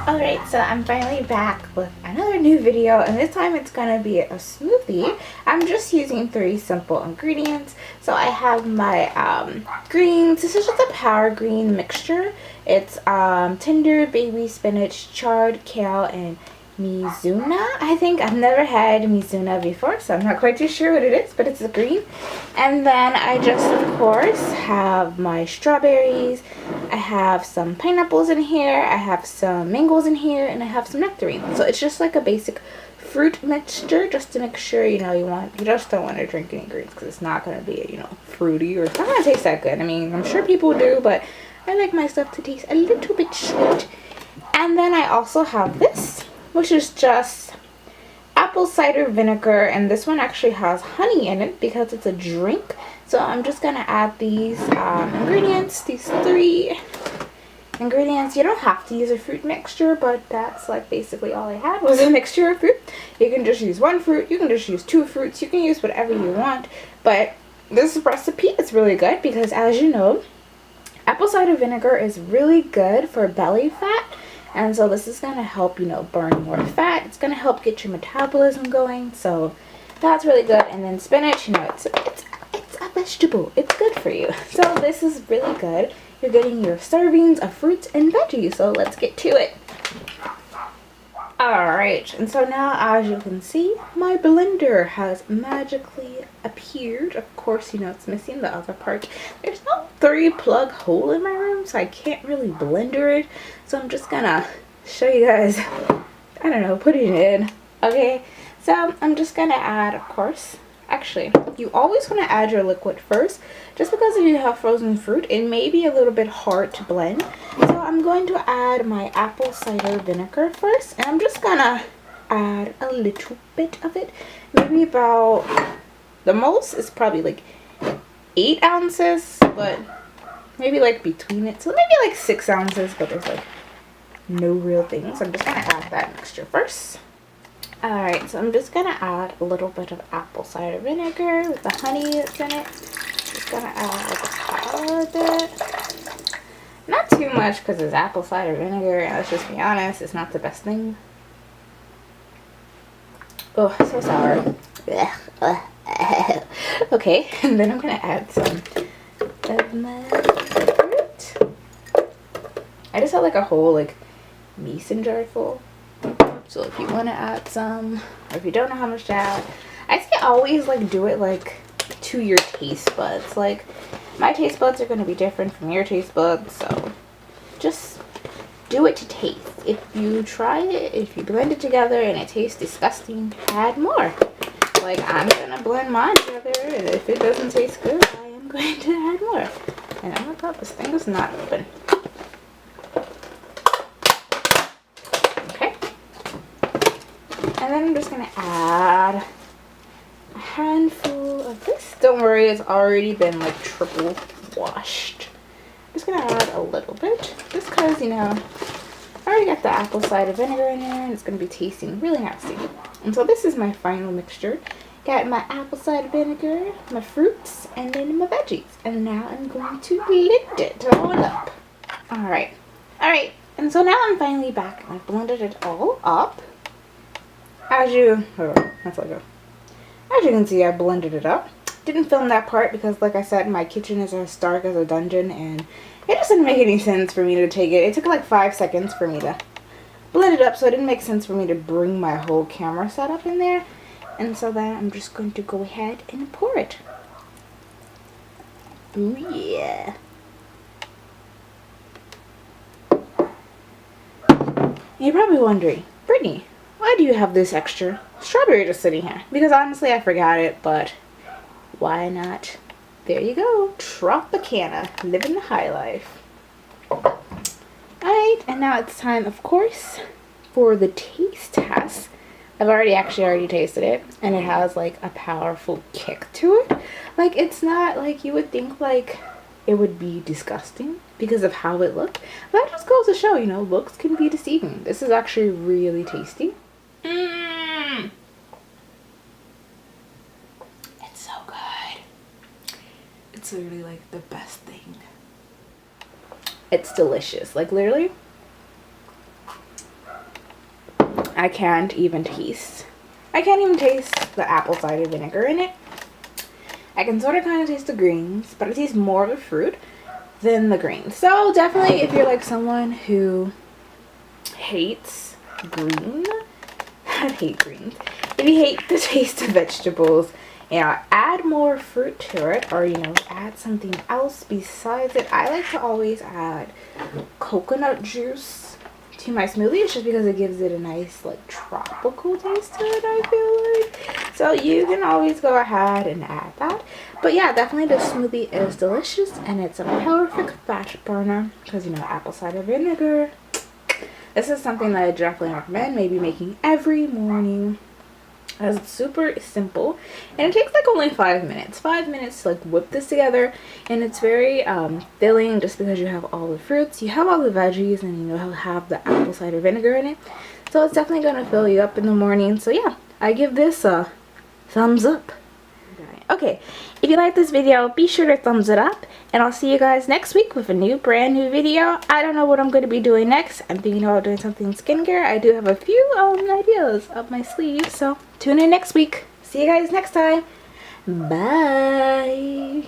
Alright, so I'm finally back with another new video, and this time it's gonna be a smoothie. I'm just using 3 simple ingredients. So I have my greens. This is just a power green mixture. It's tender baby spinach, chard kale, and Mizuna. I think I've never had Mizuna before, so I'm not quite too sure what it is, but it's a green. And then I just, of course, have my strawberries. I have some pineapples in here. I have some mangoes in here, and I have some nectarines. So it's just like a basic fruit mixture, just to make sure, you just don't want to drink any greens because it's not going to be, fruity, or it's not going to taste that good. I mean, I'm sure people do, but I like my stuff to taste a little bit sweet. And then I also have this, which is just apple cider vinegar, and this one actually has honey in it because it's a drink. So I'm just gonna add these ingredients, these 3 ingredients. You don't have to use a fruit mixture, but that's like basically all I had was a mixture of fruit. You can just use 1 fruit, you can just use 2 fruits, you can use whatever you want, but this recipe is really good because, as you know, apple cider vinegar is really good for belly fat. And so this is going to help, burn more fat. It's going to help get your metabolism going. So that's really good. And then spinach, it's a vegetable. It's good for you. So this is really good. You're getting your servings of fruits and veggies. So let's get to it. Alright, and so now, as you can see, my blender has magically appeared. Of course, it's missing the other part. There's no 3-plug hole in my room, so I can't really blender it. So I'm just gonna show you guys, I don't know, putting it in. Okay, so I'm just gonna add, of course, actually, you always want to add your liquid first, just because if you have frozen fruit, it may be a little bit hard to blend. So I'm going to add my apple cider vinegar first, and I'm just gonna add a little bit of it, maybe about, the most is probably like 8 ounces, but maybe like between it, so maybe like 6 ounces, but there's like no real thing. So I'm just gonna add that mixture first. Alright, so I'm just gonna add a little bit of apple cider vinegar with the honey that's in it. Just gonna add like a pile of it. Not too much because it's apple cider vinegar, and let's just be honest, it's not the best thing. Oh, so sour. Okay, and then I'm gonna add some of my fruit. I just have like a whole like mason jar full. So if you want to add some, or if you don't know how much to add, I say always like do it like to your taste buds. Like my taste buds are going to be different from your taste buds, so just do it to taste. If you try it, if you blend it together and it tastes disgusting, add more. Like I'm going to blend mine together, and if it doesn't taste good, I am going to add more. And oh my god, this thing is not open. And then I'm just going to add a handful of this. Don't worry, it's already been like triple washed. I'm just going to add a little bit. Just because, I already got the apple cider vinegar in there, and it's going to be tasting really nasty. And so this is my final mixture. Got my apple cider vinegar, my fruits, and then my veggies. And now I'm going to blend it all up. Alright. Alright. And so now I'm finally back, and I've blended it all up. As you can see, I blended it up. Didn't film that part because, like I said, my kitchen is as dark as a dungeon, and it just didn't make any sense for me to take it. It took like 5 seconds for me to blend it up, so it didn't make sense for me to bring my whole camera setup in there. And so then I'm just going to go ahead and pour it. Ooh yeah. You're probably wondering, Brittany, why do you have this extra strawberry just sitting here? Because honestly, I forgot it, but why not? There you go. Tropicana. Living the high life. Alright, and now it's time, of course, for the taste test. I've already tasted it, and it has like a powerful kick to it. Like, it's not like you would think like it would be disgusting because of how it looked. That just goes to show, looks can be deceiving. This is actually really tasty. It's so good. It's literally like the best thing. It's delicious. Like literally, I can't even taste the apple cider vinegar in it. I can sort of kind of taste the greens, but I taste more of the fruit than the greens. So definitely if you're like someone who hates green, I hate greens. If you hate the taste of vegetables, you know, add more fruit to it, or you know, add something else besides it. I like to always add coconut juice to my smoothies just because it gives it a nice like tropical taste to it, I feel like. So you can always go ahead and add that. But yeah, definitely the smoothie is delicious and it's a perfect fat burner because, you know, apple cider vinegar. This is something that I definitely recommend maybe making every morning, as it's super simple and it takes like only 5 minutes. 5 minutes to like whip this together, and it's very filling just because you have all the fruits, you have all the veggies, and you know have the apple cider vinegar in it. So it's definitely gonna fill you up in the morning. So yeah, I give this a thumbs up. Okay, if you like this video, be sure to thumbs it up, and I'll see you guys next week with a brand new video. I don't know what I'm going to be doing next. I'm thinking about doing something skincare. I do have a few ideas up my sleeve, so tune in next week. See you guys next time. Bye.